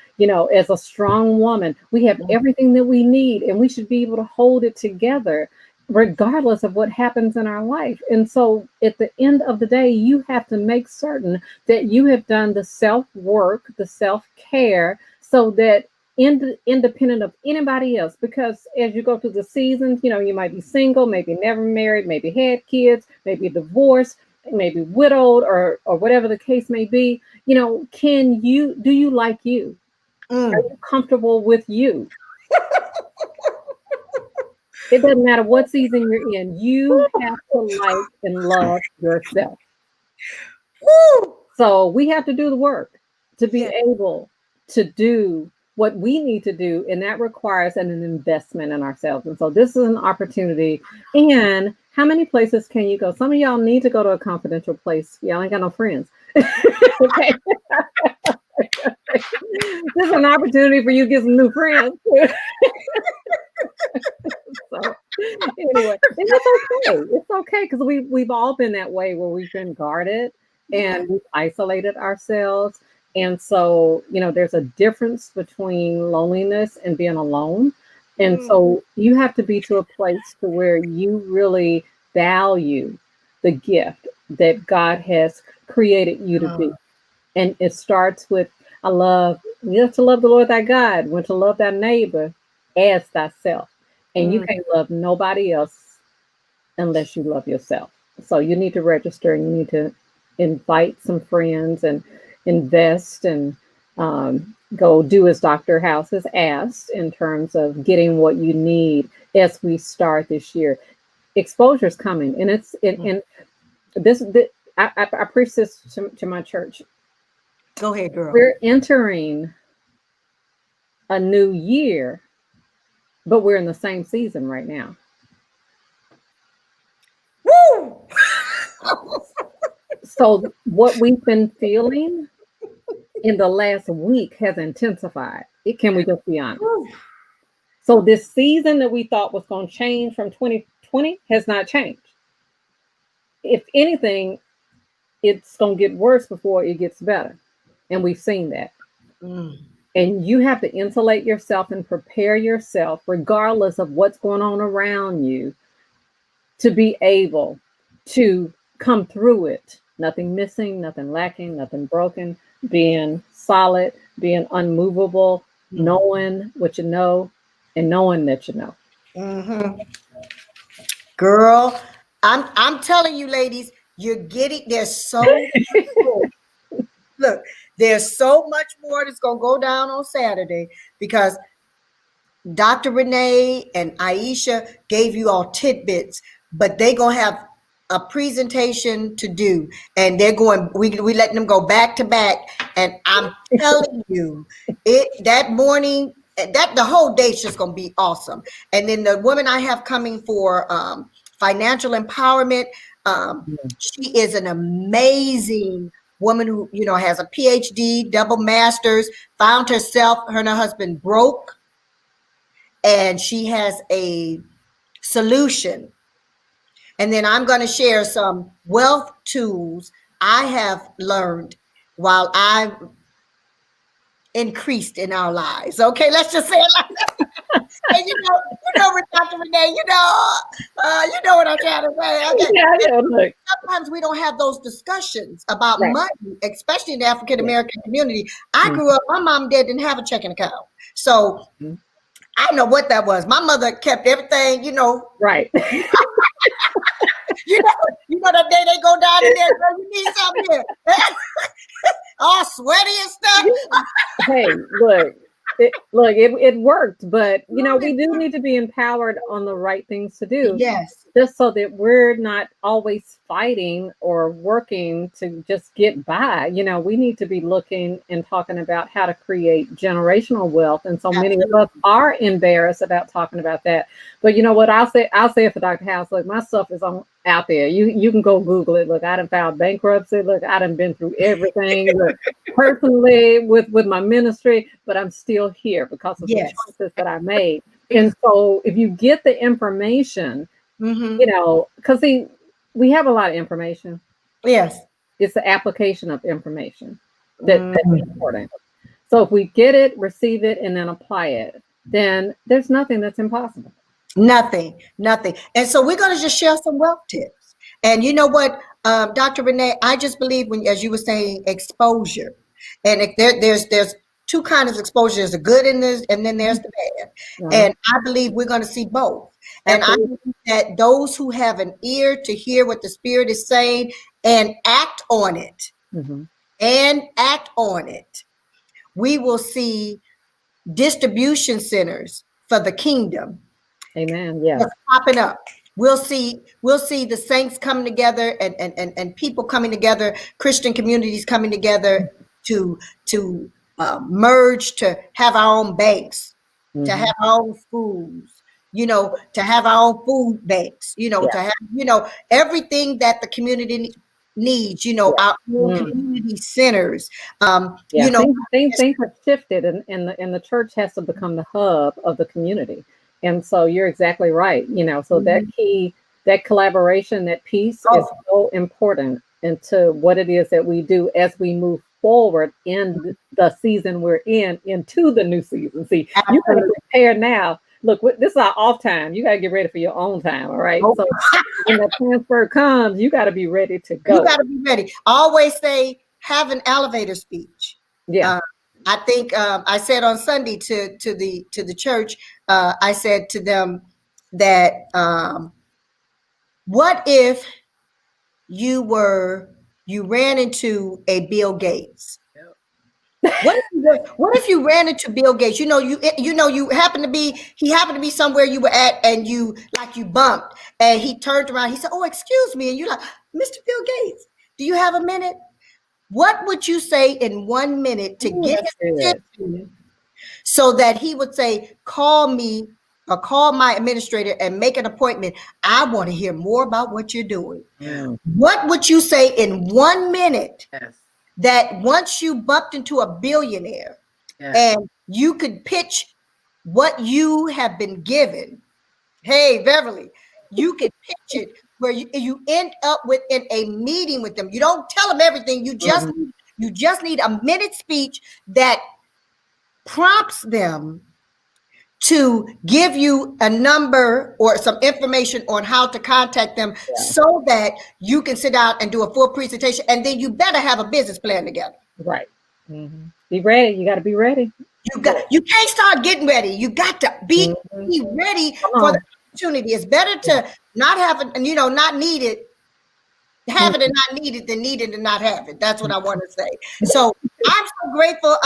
As a strong woman, we have everything that we need, and we should be able to hold it together regardless of what happens in our life. And so at the end of the day, you have to make certain that you have done the self-work, the self-care, so that independent of anybody else, because as you go through the seasons, you might be single, maybe never married, maybe had kids, maybe divorced, maybe widowed, or whatever the case may be. Do you like you? Are you comfortable with you? It doesn't matter what season you're in. You have to like and love yourself. Woo! So we have to do the work to be Yeah. able to do what we need to do. And that requires an investment in ourselves. And so this is an opportunity. And how many places can you go? Some of y'all need to go to a confidential place. Y'all ain't got no friends. Okay. This is an opportunity for you to get some new friends. So anyway, and it's okay. It's okay, because we've all been that way, where we've been guarded and we've isolated ourselves. And so, there's a difference between loneliness and being alone. And so you have to be to a place to where you really value the gift that God has created you to be. And it starts with, you have to love the Lord thy God, when to love thy neighbor as thyself. And you can't love nobody else unless you love yourself. So you need to register, and you need to invite some friends and invest, and go do as Dr. House has asked in terms of getting what you need as we start this year. Exposure is coming, and I preach this to my church. Go ahead, girl. We're entering a new year, but we're in the same season right now. Woo! So what we've been feeling in the last week has intensified. Can we just be honest? So this season that we thought was going to change from 2020 has not changed. If anything, it's going to get worse before it gets better. And we've seen that. And you have to insulate yourself and prepare yourself, regardless of what's going on around you, to be able to come through it. Nothing missing, nothing lacking, nothing broken, being solid, being unmovable, knowing what you know, and knowing that you know. Girl, I'm telling you, ladies, you're getting, there's so look, there's so much more that's going to go down on Saturday, because Dr. Renee and Aisha gave you all tidbits, but they going to have a presentation to do, and they're going, we letting them go back to back. And I'm telling you, that morning, that the whole day's just going to be awesome. And then the woman I have coming for financial empowerment, she is an amazing woman who, has a PhD, double master's, found herself, her and her husband broke, and she has a solution. And then I'm going to share some wealth tools I have learned while I've increased in our lives. Okay, let's just say it like that. And you know, Dr. Renee, you know what I'm trying to say. Okay. Yeah, sometimes we don't have those discussions about Right. money, especially in the African American community. I grew up, my mom and dad didn't have a checking account. So I know what that was. My mother kept everything, Right. you know that day they go down in there, girl, you need something here. All sweaty and stuff. Hey, it worked, but we do need to be empowered on the right things to do. Yes. Just so that we're not always fighting or working to just get by. We need to be looking and talking about how to create generational wealth. And so many of us are embarrassed about talking about that. But you know what? I'll say it for Dr. House. Look, my stuff is out there. You can go Google it. Look, I done filed bankruptcy. Look, I done been through everything. Look, personally with my ministry, but I'm still here because of the choices that I made. And so if you get the information, because we have a lot of information. Yes. It's the application of information that's important. So if we get it, receive it, and then apply it, then there's nothing that's impossible. Nothing. And so we're going to just share some wealth tips. And you know what, Dr. Renee, I just believe when, as you were saying, exposure. And there's two kinds of exposure. There's the good and then there's the bad. Right. And I believe we're going to see both. And I believe that those who have an ear to hear what the Spirit is saying and act on it, we will see distribution centers for the kingdom. Amen. Yeah. Popping up. We'll see the saints coming together and people coming together, Christian communities coming together to merge, to have our own banks, to have our own schools, to have our own food banks, to have, everything that the community needs, our own community centers. Things have shifted, and the church has to become the hub of the community. And so you're exactly right. So that collaboration, that peace is so important into what it is that we do as we move forward in the season we're into the new season. See, you got to prepare now. Look, this is our off time. You got to get ready for your own time. All right. So when the transfer comes, you got to be ready to go. You got to be ready. Always say, have an elevator speech. Yeah. I think I said on Sunday to the church, I said to them that what if you ran into a Bill Gates? What if you ran into Bill Gates? He happened to be somewhere you were at, and you bumped, and he turned around. He said, "Oh, excuse me," and you're like, "Mr. Bill Gates, do you have a minute?" What would you say in 1 minute to get his attention so that he would say, call me or call my administrator and make an appointment? I want to hear more about what you're doing. Yeah. What would you say in 1 minute that once you bumped into a billionaire and you could pitch what you have been given? Hey, Beverly, you could pitch it where you end up in a meeting with them. You don't tell them everything. You just need a minute speech that prompts them to give you a number or some information on how to contact them so that you can sit down and do a full presentation. And then you better have a business plan together. Right. Be ready. You got to be ready. You can't start getting ready. You got to be ready for the opportunity. It's better to not have it and not need it, have it and not need it, than need it and not have it. That's what I want to say. So I'm so grateful.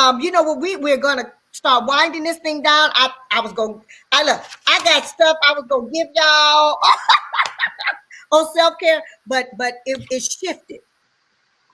We're gonna start winding this thing down. I got stuff I was gonna give y'all on self-care, but it shifted.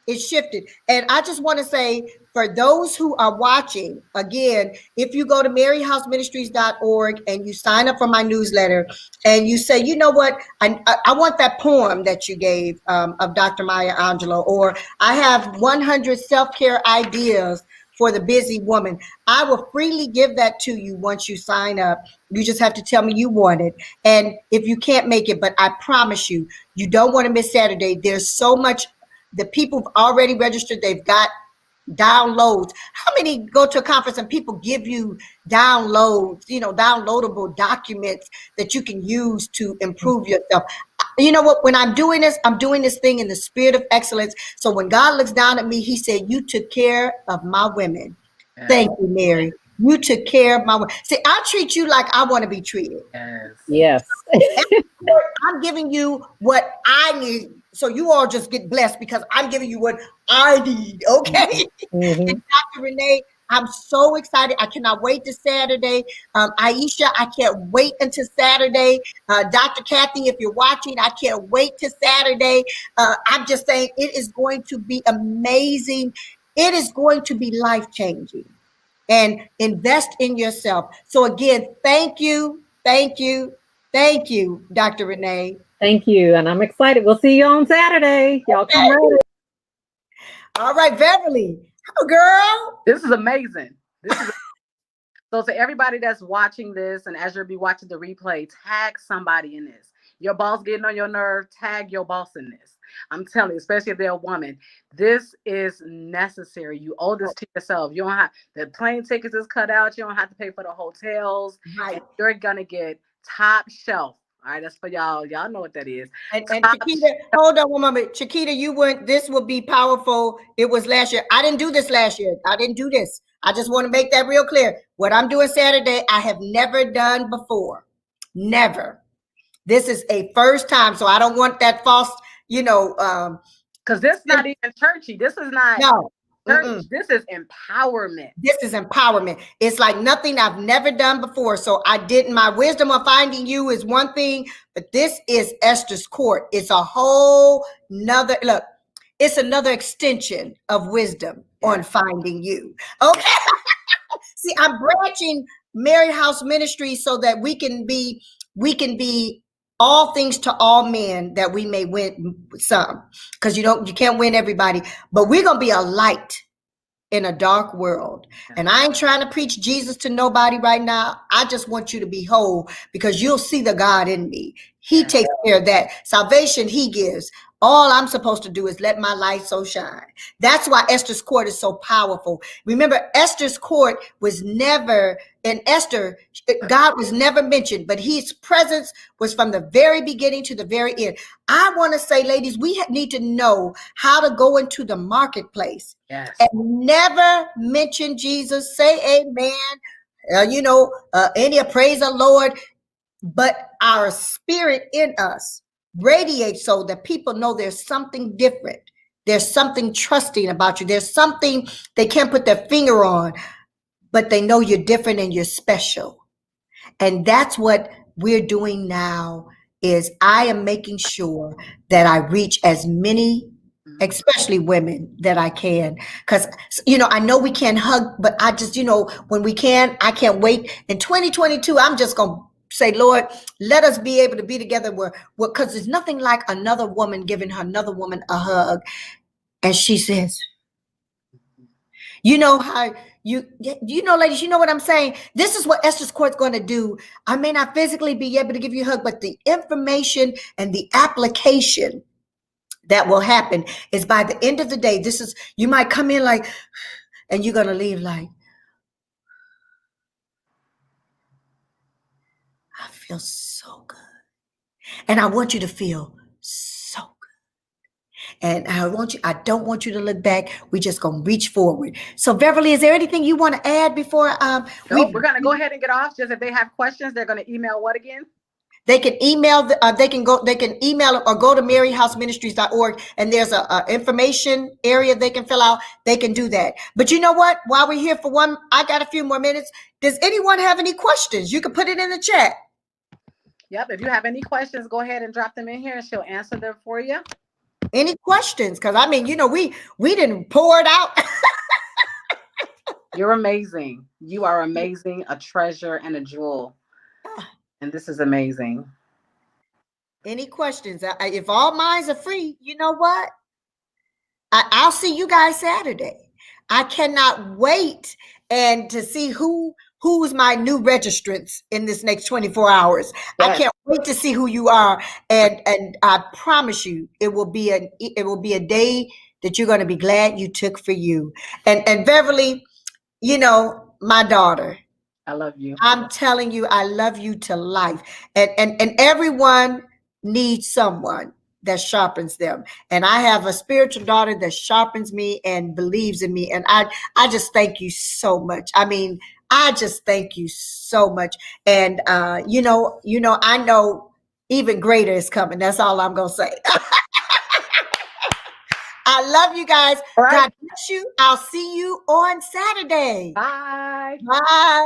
It shifted. And I just want to say, for those who are watching, again, if you go to maryhouseministries.org and you sign up for my newsletter and you say, you know what, I want that poem that you gave of Dr. Maya Angelou, or I have 100 self-care ideas for the busy woman, I will freely give that to you once you sign up. You just have to tell me you want it. And if you can't make it, but I promise you, you don't want to miss Saturday. There's so much. The people have already registered. They've got downloads. How many go to a conference and people give you downloads, downloadable documents that you can use to improve yourself? You know what? When I'm doing this thing in the spirit of excellence. So when God looks down at me, he said, you took care of my women. Thank you, Mary. You took care of my women. See, I treat you like I want to be treated. Yes. I'm giving you what I need. So you all just get blessed because I'm giving you what I need, okay? And Dr. Renee, I'm so excited. I cannot wait to Saturday. Aisha, I can't wait until Saturday. Dr. Kathy, if you're watching, I can't wait to Saturday. I'm just saying it is going to be amazing. It is going to be life-changing. And invest in yourself. So again, thank you, Dr. Renee. Thank you. And I'm excited. We'll see you on Saturday. Y'all come ready. All right, Beverly. Oh, girl. This is amazing. So to everybody that's watching this, and as you'll be watching the replay, tag somebody in this. Your boss getting on your nerve, tag your boss in this. I'm telling you, especially if they're a woman, this is necessary. You owe this to yourself. You don't have the plane tickets is cut out. You don't have to pay for the hotels. Right. And you're gonna get top shelf. All right, that's for y'all. Y'all know what that is. And Chiquita, hold on one moment. Chiquita, you weren't, this will be powerful. It was last year. I didn't do this last year. I didn't do this. I just want to make that real clear. What I'm doing Saturday, I have never done before. Never. This is a first time. So I don't want that false, because this is not even churchy. This is not no. church. This is empowerment. This is empowerment. It's like nothing I've never done before. So I didn't, my wisdom of finding you is one thing, but this is Esther's Court. It's a whole nother, look, it's another extension of wisdom on finding you. Okay. See, I'm branching Mary House Ministry so that we can be all things to all men, that we may win some, because you can't win everybody, but we're going to be a light in a dark world. And I ain't trying to preach Jesus to nobody right now. I just want you to be whole, because you'll see the God in me. He takes care of that. Salvation he gives. All I'm supposed to do is let my light so shine. That's why Esther's Court is so powerful. Remember, Esther's Court was never, in Esther, God was never mentioned, but his presence was from the very beginning to the very end. I want to say, ladies, we need to know how to go into the marketplace and never mention Jesus. Say amen. Any praise the Lord, but our spirit in us radiate so that people know there's something different. There's something trusting about you. There's something they can't put their finger on, but they know you're different and you're special. And that's what we're doing now, is I am making sure that I reach as many, especially women, that I can. Because, I know we can't hug, but I just, when we can, I can't wait. In 2022, I'm just going to say, Lord, let us be able to be together because there's nothing like another woman giving another woman a hug. And she says, ladies, you know what I'm saying? This is what Esther's Court's going to do. I may not physically be able to give you a hug, but the information and the application that will happen is by the end of the day. You might come in like, and you're going to leave like, I feel so good. And I want you to feel so good. And I don't want you to look back. We're just going to reach forward. So Beverly, is there anything you want to add before we're going to go ahead and get off? Just if they have questions, they're going to email what again? They can email, they can email or go to maryhouseministries.org, and there's a information area they can fill out. They can do that. But you know what? While we're here I got a few more minutes. Does anyone have any questions? You can put it in the chat. Yep. If you have any questions, go ahead and drop them in here and she'll answer them for you. Any questions? Because we didn't pour it out. You're amazing. You are amazing, a treasure and a jewel. And this is amazing. Any questions? If all minds are free, you know what? I'll see you guys Saturday. I cannot wait and to see who's my new registrants in this next 24 hours. Yes. I can't wait to see who you are. And I promise you, it will be a day that you're going to be glad you took for you. And Beverly, my daughter, I love you. I'm telling you, I love you to life. And everyone needs someone that sharpens them. And I have a spiritual daughter that sharpens me and believes in me. And I just thank you so much. I just thank you so much. And I know even greater is coming. That's all I'm gonna say. I love you guys. Right. God bless you. I'll see you on Saturday. Bye. Bye.